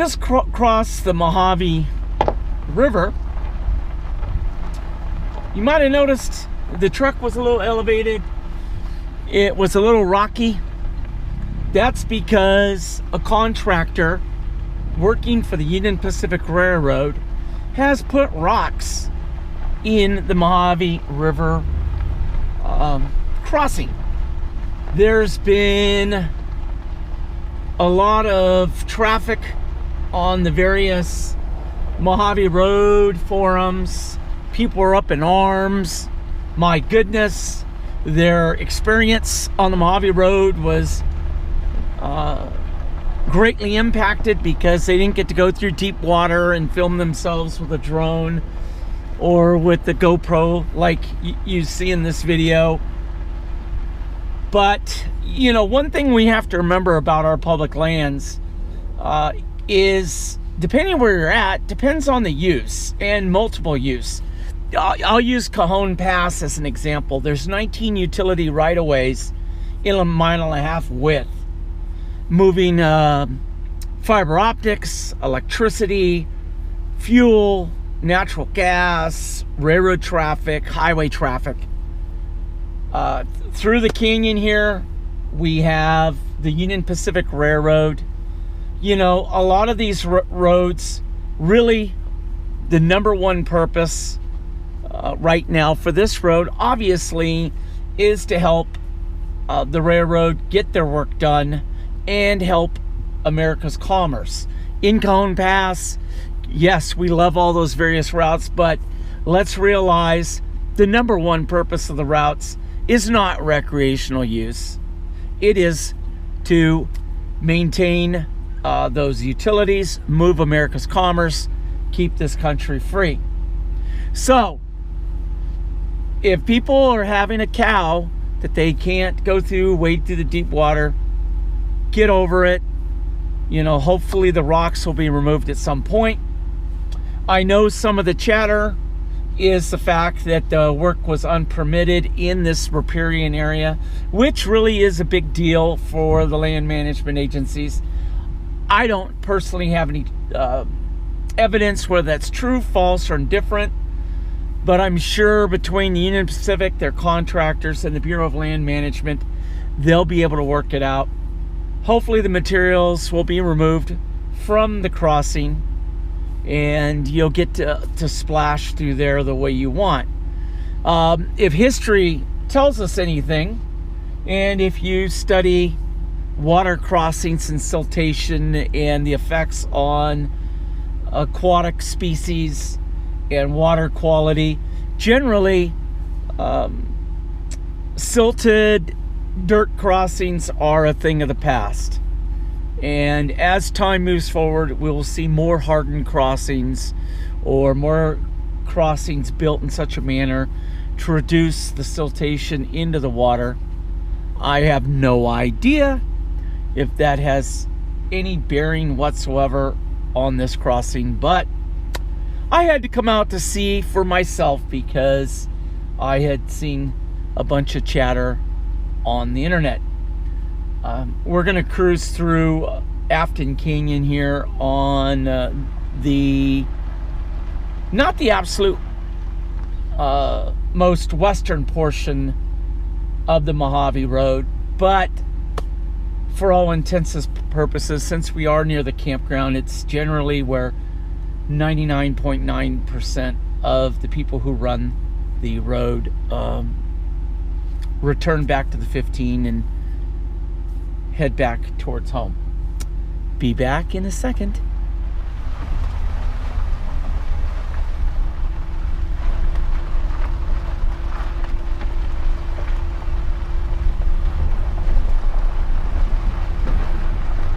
just crossed the Mojave River. You might have noticed the truck was a little elevated. It was a little rocky. That's because a contractor working for the Union Pacific Railroad has put rocks in the Mojave River crossing. There's been a lot of traffic on the various Mojave Road forums. People are up in arms. My goodness, their experience on the Mojave Road was greatly impacted because they didn't get to go through deep water and film themselves with a drone or with the GoPro like you see in this video. But, you know, one thing we have to remember about our public lands is, depending where you're at, depends on the use and multiple use. I'll use Cajon Pass as an example. There's 19 utility right-of-ways in a 1.5 mile width, moving fiber optics, electricity, fuel, natural gas, railroad traffic, highway traffic. Through the canyon here, we have the Union Pacific Railroad. You know, a lot of these roads, really, the number one purpose right now for this road, obviously, is to help the railroad get their work done and help America's commerce. In Cajon Pass, yes, we love all those various routes, but let's realize the number one purpose of the routes is not recreational use. It is to maintain those utilities, move America's commerce, keep this country free. So, if people are having a cow that they can't go through, wade through the deep water, get over it. You know, hopefully the rocks will be removed at some point. I know some of the chatter is the fact that the work was unpermitted in this riparian area, which really is a big deal for the land management agencies. I don't personally have any evidence whether that's true, false, or indifferent, but I'm sure between the Union Pacific, their contractors, and the Bureau of Land Management, they'll be able to work it out. Hopefully the materials will be removed from the crossing and you'll get to splash through there the way you want. If history tells us anything, and if you study water crossings and siltation and the effects on aquatic species and water quality, generally silted dirt crossings are a thing of the past. And as time moves forward, we will see more hardened crossings or more crossings built in such a manner to reduce the siltation into the water. I have no idea if that has any bearing whatsoever on this crossing, but I had to come out to see for myself because I had seen a bunch of chatter on the internet. We're going to cruise through Afton Canyon here on not the absolute most western portion of the Mojave Road, but for all intents and purposes, since we are near the campground, it's generally where 99.9% of the people who run the road return back to the 15 and head back towards home. Be back in a second.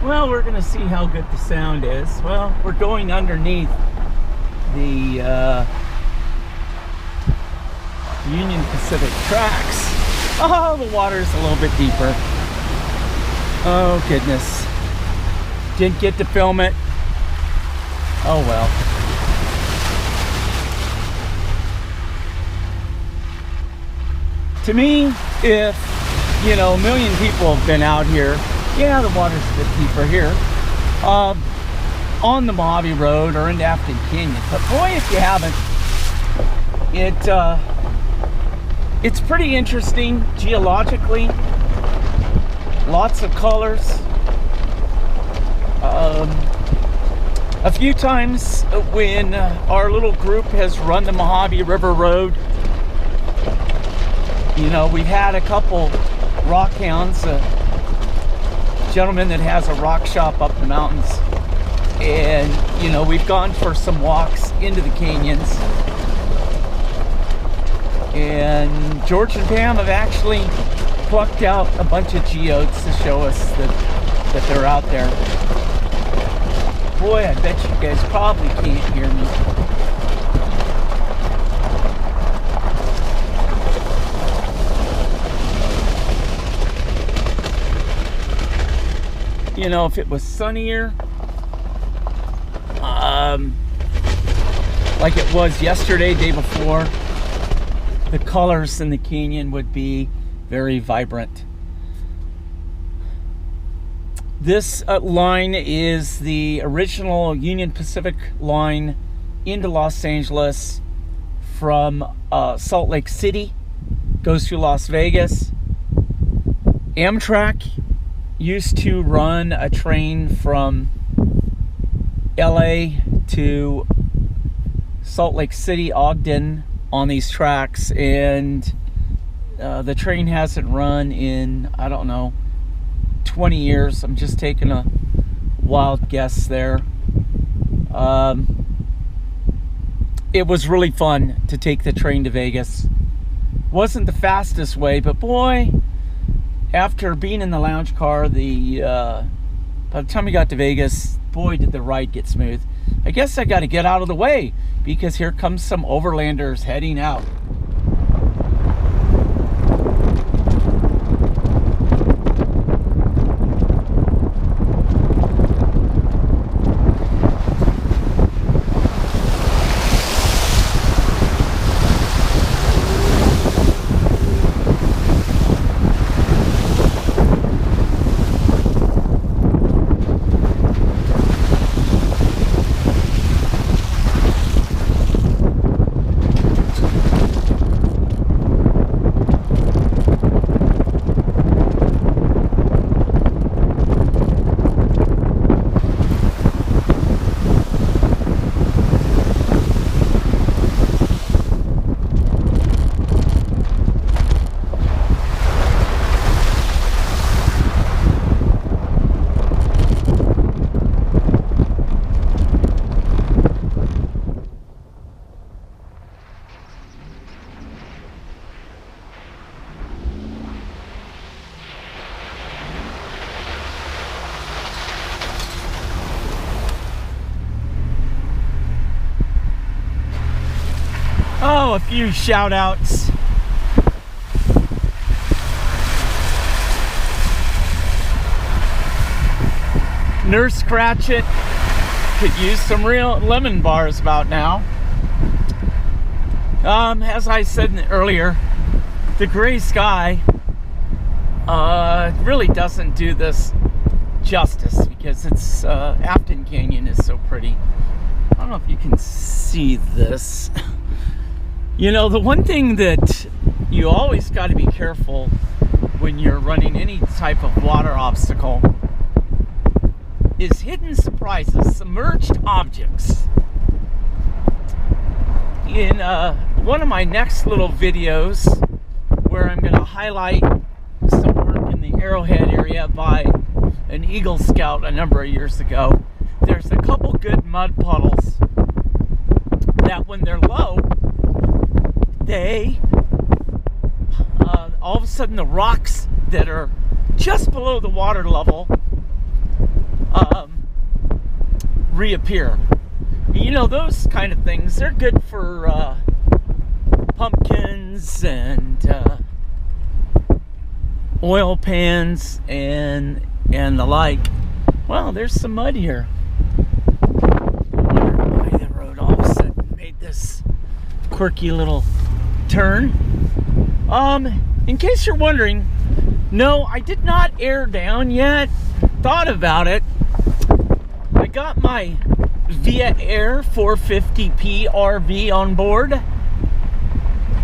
Well, we're going to see how good the sound is. Well, we're going underneath the Union Pacific tracks. Oh, the water's a little bit deeper. Oh, goodness. Didn't get to film it. Oh, well. To me, if, you know, 1 million people have been out here, yeah, the water's a bit deeper here. on the Mojave Road or into Afton Canyon. But boy, if you haven't, it's pretty interesting geologically. Lots of colors. A few times when our little group has run the Mojave River Road, you know, we've had a couple rock hounds, a gentleman that has a rock shop up the mountains, and you know, we've gone for some walks into the canyons, and George and Pam have actually plucked out a bunch of geodes to show us that they're out there. Boy, I bet you guys probably can't hear me. You know, if it was sunnier, like it was yesterday, day before, the colors in the canyon would be very vibrant. This line is the original Union Pacific line into Los Angeles from Salt Lake City, goes to Las Vegas. Amtrak used to run a train from LA to Salt Lake City, Ogden on these tracks, and the train hasn't run in, I don't know, 20 years. I'm just taking a wild guess there. It was really fun to take the train to Vegas. Wasn't the fastest way, but boy, after being in the lounge car, by the time we got to Vegas, boy, did the ride get smooth. I guess I got to get out of the way because here comes some overlanders heading out. Oh, a few shout outs. Nurse Cratchit could use some real lemon bars about now. As I said earlier, the gray sky really doesn't do this justice because it's Afton Canyon is so pretty. I don't know if you can see this. You know, the one thing that you always got to be careful when you're running any type of water obstacle is hidden surprises, submerged objects. In one of my next little videos where I'm going to highlight some work in the Arrowhead area by an Eagle Scout a number of years ago, there's a couple good mud puddles that when they're low, they all of a sudden the rocks that are just below the water level reappear. You know, those kind of things, they're good for pumpkins and oil pans and the like. Well, there's some mud here. I wonder why the road all of a sudden made this quirky little turn. In case you're wondering, no, I did not air down yet. Thought about it. I got my Via Air 450p RV on board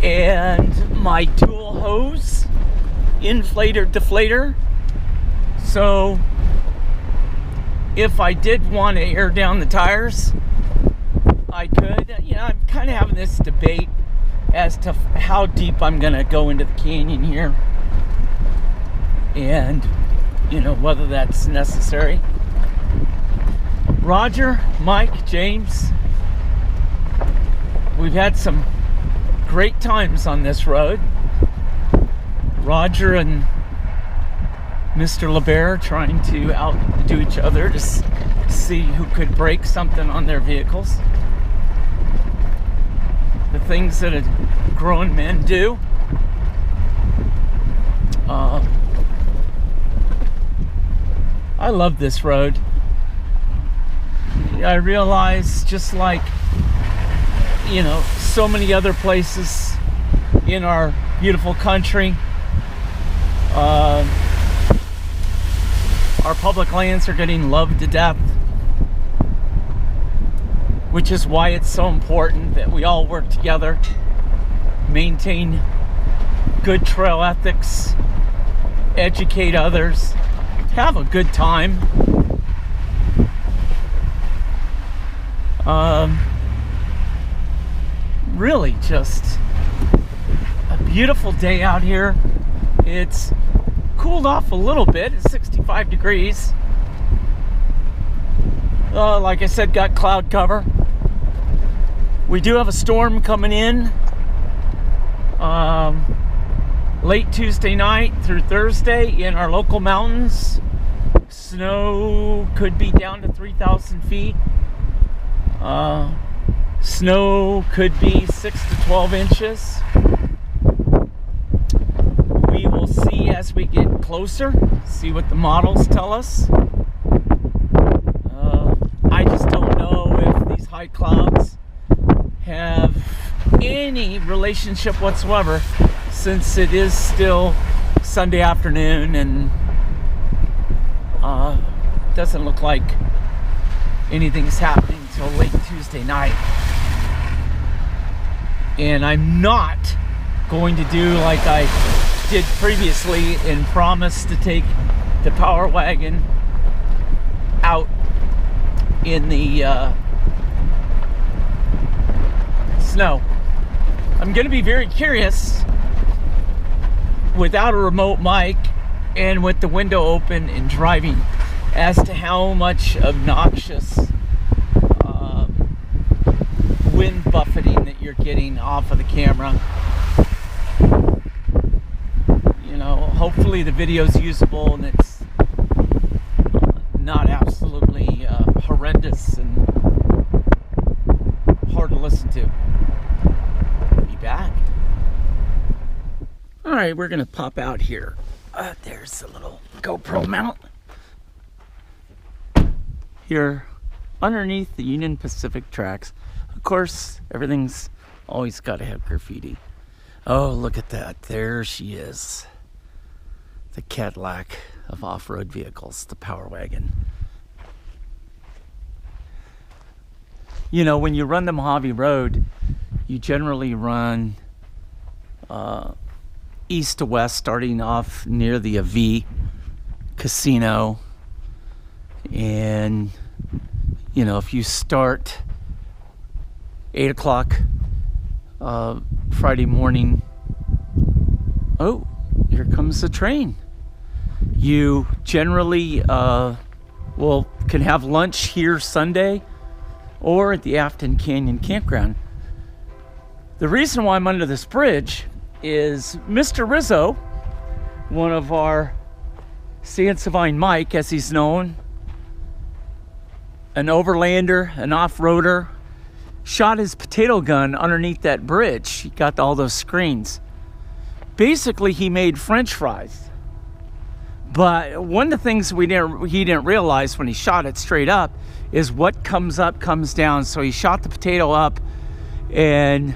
and my dual hose inflator deflator. So if I did want to air down the tires, I could. You know, I'm kind of having this debate as to how deep I'm going to go into the canyon here, and you know, whether that's necessary. Roger, Mike, James, we've had some great times on this road. Roger and Mr. LeBear trying to outdo each other to see who could break something on their vehicles. The things that grown men do. I love this road. I realize, just like, you know, so many other places in our beautiful country, our public lands are getting loved to death, which is why it's so important that we all work together, maintain good trail ethics, educate others, have a good time. Really just a beautiful day out here. It's cooled off a little bit. It's 65 degrees. Like I said, got cloud cover. We do have a storm coming in late Tuesday night through Thursday in our local mountains. Snow could be down to 3,000 feet. Snow could be 6 to 12 inches. We will see as we get closer, see what the models tell us. I just don't know if these high clouds have any relationship whatsoever, since it is still Sunday afternoon and doesn't look like anything's happening until late Tuesday night. And I'm not going to do like I did previously and promise to take the Power Wagon out in the snow. I'm going to be very curious, without a remote mic and with the window open and driving, as to how much obnoxious wind buffeting that you're getting off of the camera. You know, hopefully the video's usable and it's not absolutely horrendous and hard to listen to. Be back. All right, we're gonna pop out here. There's a little GoPro mount here underneath the Union Pacific tracks. Of course, everything's always got to have graffiti. Oh, look at that. There she is. The Cadillac of off-road vehicles, the Power Wagon. You know, when you run the Mojave Road, you generally run east to west, starting off near the AV Casino. And, you know, if you start 8 o'clock Friday morning, oh, here comes the train. You generally can have lunch here Sunday or at the Afton Canyon campground. The reason why I'm under this bridge is Mr. Rizzo, one of our Sansevine Mike, as he's known, an overlander, an off-roader, shot his potato gun underneath that bridge. He got all those screens. Basically, he made French fries. But one of the things he didn't realize when he shot it straight up is what comes up comes down. So he shot the potato up, and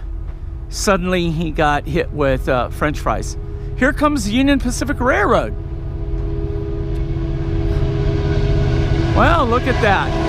suddenly he got hit with French fries. Here comes the Union Pacific Railroad. Well, look at that.